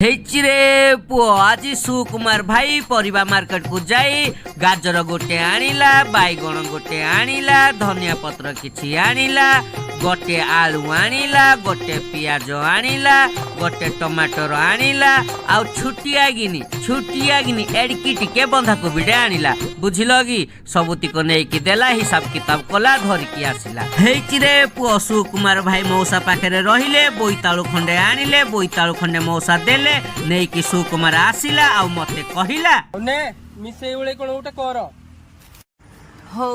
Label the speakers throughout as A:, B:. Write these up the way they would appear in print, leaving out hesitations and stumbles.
A: हेचिरे पुओ आज सुकुमार भाई परिबा मार्केट को जाई गाजर गोटे आनिला बैगण गोटे आनिला धनिया पत्र किछि आनिला गोटे आलू आनिला गोटे पियाज आनिला गोटे टमाटर आनिला आ छुटिया गिनी एडकी टिके बंधा कोबी आनिला बुझिलो कि सबुतिक नेकी देला हिसाब किताब कला धरिकी आसिला हेचिरे पुओ सुकुमार भाई मौसा पाखरे रहिले बोईतालु खंडे आनिले बोईतालु खंडे मौसा देले नेकी सुकुमार आसिला आ मते कहिला
B: ने मिसे उळे कोन उठे कर
A: हो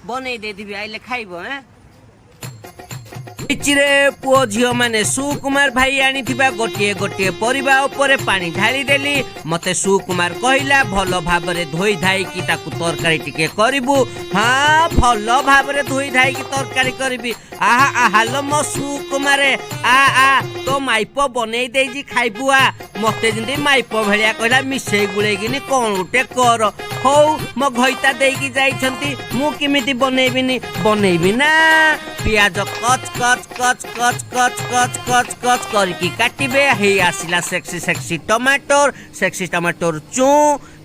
A: बनै दे दिबि आइले खाइबो हैं इचिरे पुओ झियो माने सुकुमार भाई आनी थिबा गोटिए गोटिए परिबा ऊपर पानी ढाली देली मते सुकुमार कहिला भलो भाबरे धोई धाई की ताकू तरकारी टिके करिबु हां भलो भाबरे धोई धाई की तरकारी करिबि आहा आहा लो मो सुकुमारे आ तो माइपो बनै देई जी खाइबु आ मते जिंदी माइपो भलिया कहला मिसेई गुळे गिनी कोन उठे कर हो मो घइता देई की जाई छंती मु किमिति बनैबिनी ना पियाज कच कच कच कच कच कच कच कच करके काटिबे हे आसिला सेक्सी टमाटर चू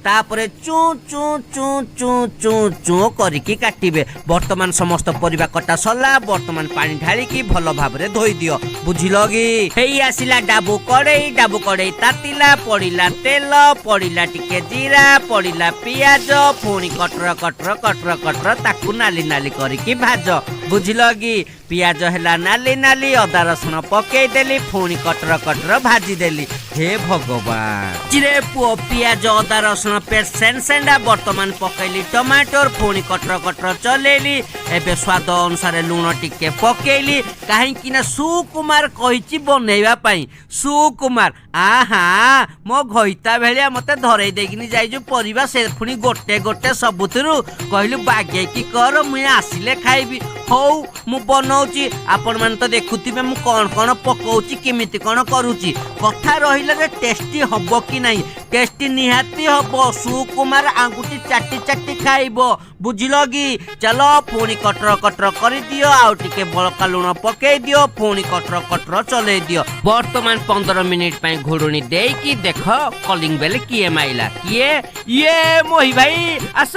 A: तापरे चू चू चू चू चू चू करके काटिबे वर्तमान समस्त परिबा कटा सला वर्तमान पानी ढाली की भलो भाबरे धोई दियो बुझिलो कि हे आसिला डाबू कड़े तातिला पड़िला तेल पड़िला टिके जीरा पड़िला पियाज पुणी कटर ताकू नाली नाली करके भाज बुझिलो कि पियाज हैला नाली नाली अदा रसुण पकई देली पुणी कटर भाजी देली हे भगवान चिरे पुओ पियाज अदा रसुण पेस्ट सेंसेंडा वर्तमान पकईली टमाटर पुणी कटर चलेली एबे स्वाद अनुसार लुण टिके पकईली कहीं ना सुकुमार कहिची बनैबा पई सुकुमार आहा मो घइता भेलिया मते धरई देगिनी जाई जो परिबा से पुणी गोटे गोटे सबुथरु कहलु बागे की कर मुई आसिले खाइबी हौ मु बनौची आपण मान तो देखुथिबे मु कोन पकौची किमिति कोन करूची कथा रहिला जे टेस्टी हबो कि नाही टेस्टी निहाती हबो सुकुमार आंगुठी चाटी चाटी खाइबो बुझिलो कि चलो पुणी कटर करि दियो आउ टिके बळका लुण पकई दियो पुणी कटर चले दियो वर्तमान 15 मिनिट पई घोडुनी देई कि देखो कॉलिंग बेल किए माइला किए ये मोहि भाई आस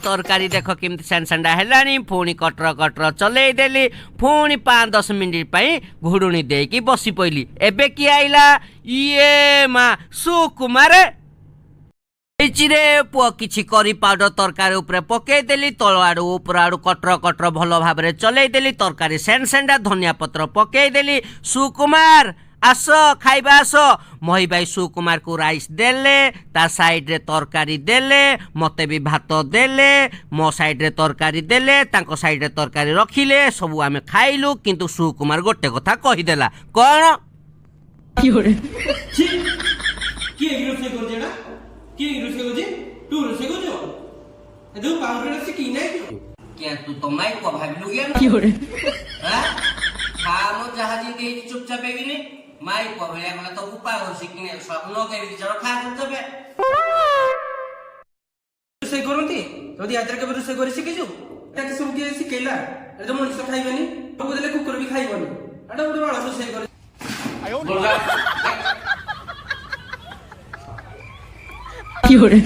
A: तरकारी देखो केमति सैंडा हेलानी पुणी कटर चले देली पुणी 5-10 मिनिट पई घोडुनी देई कि बसी पइली एबे कि आइला ये मा सुकुमार इचिरे पुओ किछि करी पाउडर तरकारी ऊपर पकई देली तळ आडू ऊपर आडू कटर भलो भाबरे चलै देली तरकारी सेंडा धनिया पत्र पकई देली सुकुमार आस खाइबा आस मही भाई सुकुमार को राइस देले ता साइड रे तरकारी देले मते भी भात देले मो साइड रे तरकारी देले तांको साइड रे तरकारी रखिले सब आमे खाइलु किंतु सुकुमार गोटे कथा कहि देला कोन
B: की होरे की रोसे कर जेडा की रोसे को जे तू रोसे को जो एदो पाउडर से की नै
A: क्या तू तो माई को भाबिलु गेन
B: की होरे
A: हां खामो जहाजी दे चुपचाप बेगिनी माई को भलिया मला तो उपाय हो सिकिने स्वप्न के भी जरा खा चुपचाप
B: रोसे करंती जदी आदर के रोसे करि सिकिजु ताके सब के सिकेला एदो मनुष्य खाइबनी तो देले कुकुर भी खाइबनी एडा उडे वाला रोसे कर आयो की होरे